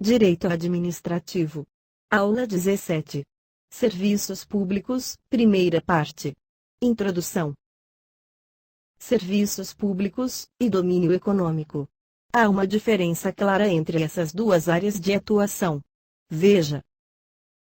Direito Administrativo. Aula 17. Serviços Públicos, primeira parte. Introdução. Serviços públicos e domínio econômico. Há uma diferença clara entre essas duas áreas de atuação. Veja.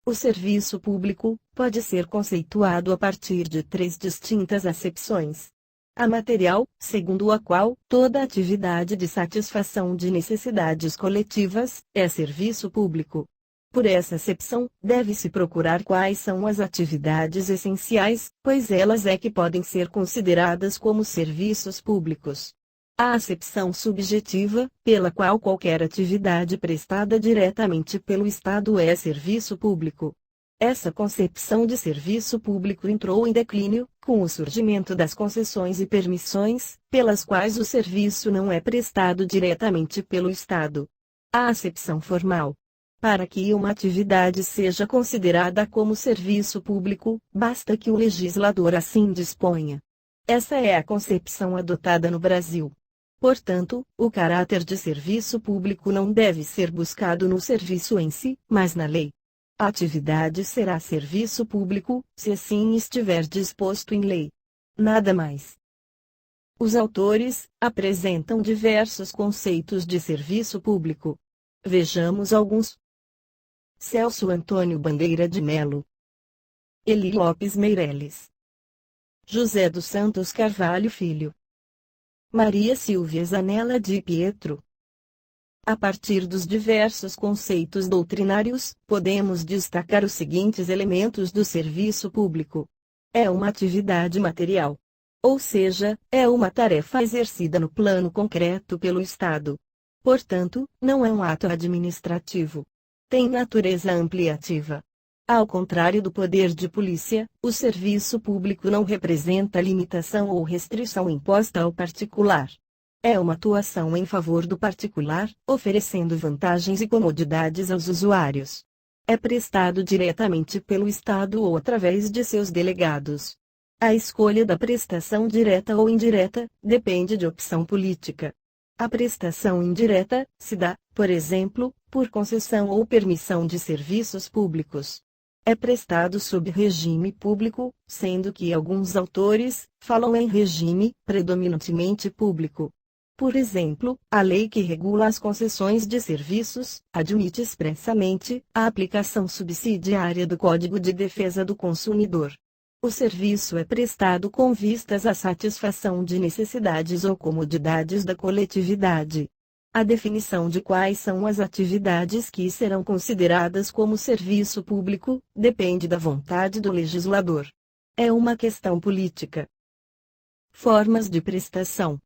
O serviço público pode ser conceituado a partir de três distintas acepções. A material, segundo a qual toda atividade de satisfação de necessidades coletivas é serviço público. Por essa acepção, deve-se procurar quais são as atividades essenciais, pois elas é que podem ser consideradas como serviços públicos. A acepção subjetiva, pela qual qualquer atividade prestada diretamente pelo Estado é serviço público. Essa concepção de serviço público entrou em declínio, com o surgimento das concessões e permissões, pelas quais o serviço não é prestado diretamente pelo Estado. A acepção formal. Para que uma atividade seja considerada como serviço público, basta que o legislador assim disponha. Essa é a concepção adotada no Brasil. Portanto, o caráter de serviço público não deve ser buscado no serviço em si, mas na lei. A atividade será serviço público, se assim estiver disposto em lei. Nada mais. Os autores apresentam diversos conceitos de serviço público. Vejamos alguns. Celso Antônio Bandeira de Melo, Eli Lopes Meireles, José dos Santos Carvalho Filho, Maria Silvia Zanella de Pietro. A partir dos diversos conceitos doutrinários, podemos destacar os seguintes elementos do serviço público. É uma atividade material. Ou seja, é uma tarefa exercida no plano concreto pelo Estado. Portanto, não é um ato administrativo. Tem natureza ampliativa. Ao contrário do poder de polícia, o serviço público não representa limitação ou restrição imposta ao particular. É uma atuação em favor do particular, oferecendo vantagens e comodidades aos usuários. É prestado diretamente pelo Estado ou através de seus delegados. A escolha da prestação direta ou indireta depende de opção política. A prestação indireta se dá, por exemplo, por concessão ou permissão de serviços públicos. É prestado sob regime público, sendo que alguns autores falam em regime predominantemente público. Por exemplo, a lei que regula as concessões de serviços admite expressamente a aplicação subsidiária do Código de Defesa do Consumidor. O serviço é prestado com vistas à satisfação de necessidades ou comodidades da coletividade. A definição de quais são as atividades que serão consideradas como serviço público depende da vontade do legislador. É uma questão política. Formas de prestação.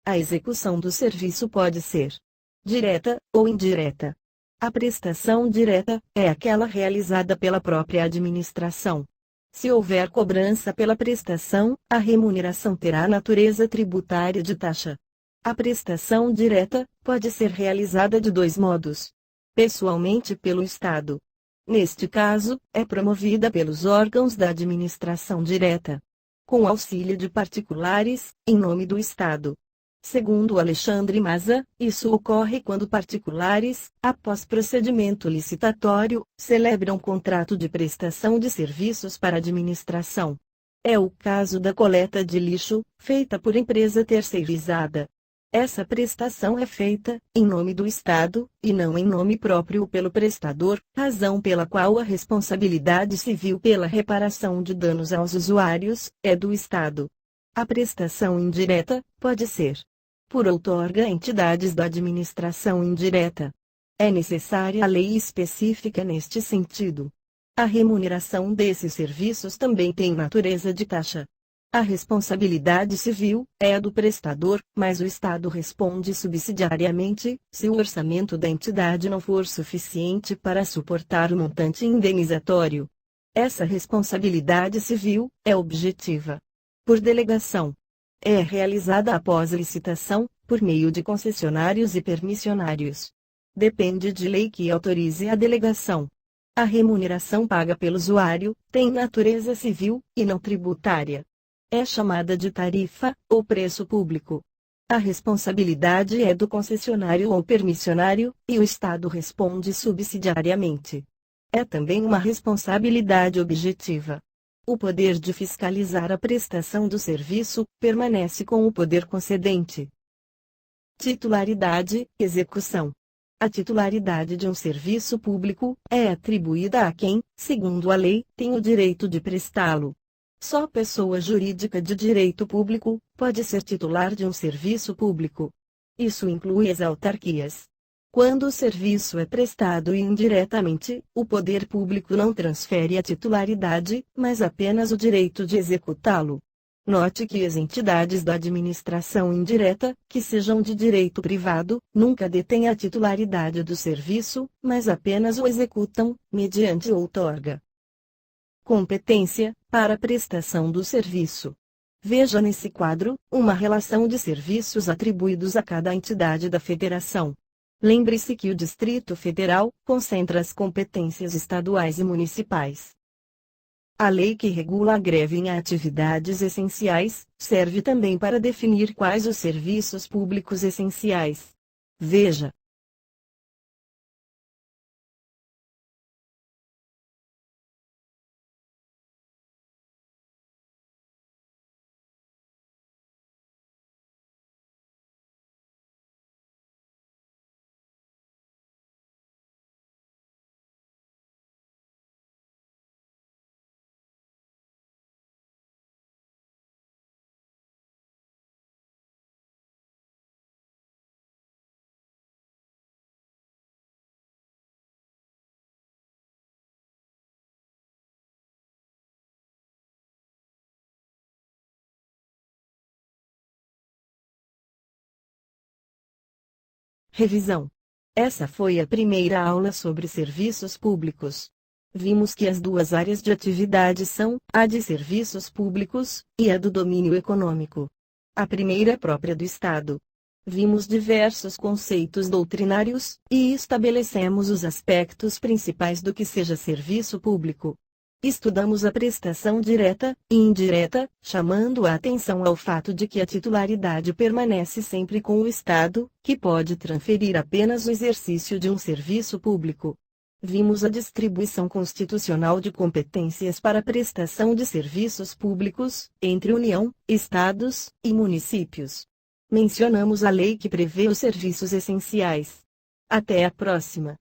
A execução do serviço pode ser direta ou indireta. A prestação direta é aquela realizada pela própria administração. Se houver cobrança pela prestação, a remuneração terá natureza tributária de taxa. A prestação direta pode ser realizada de dois modos. Pessoalmente pelo Estado. Neste caso, é promovida pelos órgãos da administração direta. Com auxílio de particulares, em nome do Estado. Segundo Alexandre Maza, isso ocorre quando particulares, após procedimento licitatório, celebram contrato de prestação de serviços para a administração. É o caso da coleta de lixo, feita por empresa terceirizada. Essa prestação é feita, em nome do Estado, e não em nome próprio pelo prestador, razão pela qual a responsabilidade civil pela reparação de danos aos usuários é do Estado. A prestação indireta pode ser por outorga a entidades da administração indireta. É necessária a lei específica neste sentido. A remuneração desses serviços também tem natureza de taxa. A responsabilidade civil é a do prestador, mas o Estado responde subsidiariamente, se o orçamento da entidade não for suficiente para suportar o montante indenizatório. Essa responsabilidade civil é objetiva. Por delegação. É realizada após licitação, por meio de concessionários e permissionários. Depende de lei que autorize a delegação. A remuneração paga pelo usuário tem natureza civil, e não tributária. É chamada de tarifa, ou preço público. A responsabilidade é do concessionário ou permissionário, e o Estado responde subsidiariamente. É também uma responsabilidade objetiva. O poder de fiscalizar a prestação do serviço permanece com o poder concedente. Titularidade, execução. A titularidade de um serviço público é atribuída a quem, segundo a lei, tem o direito de prestá-lo. Só pessoa jurídica de direito público pode ser titular de um serviço público. Isso inclui as autarquias. Quando o serviço é prestado indiretamente, o poder público não transfere a titularidade, mas apenas o direito de executá-lo. Note que as entidades da administração indireta, que sejam de direito privado, nunca detêm a titularidade do serviço, mas apenas o executam, mediante outorga. Competência, para a prestação do serviço. Veja nesse quadro, uma relação de serviços atribuídos a cada entidade da federação. Lembre-se que o Distrito Federal concentra as competências estaduais e municipais. A lei que regula a greve em atividades essenciais serve também para definir quais os serviços públicos essenciais. Veja. Revisão. Essa foi a primeira aula sobre serviços públicos. Vimos que as duas áreas de atividade são a de serviços públicos e a do domínio econômico. A primeira é própria do Estado. Vimos diversos conceitos doutrinários e estabelecemos os aspectos principais do que seja serviço público. Estudamos a prestação direta e indireta, chamando a atenção ao fato de que a titularidade permanece sempre com o Estado, que pode transferir apenas o exercício de um serviço público. Vimos a distribuição constitucional de competências para a prestação de serviços públicos, entre União, Estados e municípios. Mencionamos a lei que prevê os serviços essenciais. Até a próxima!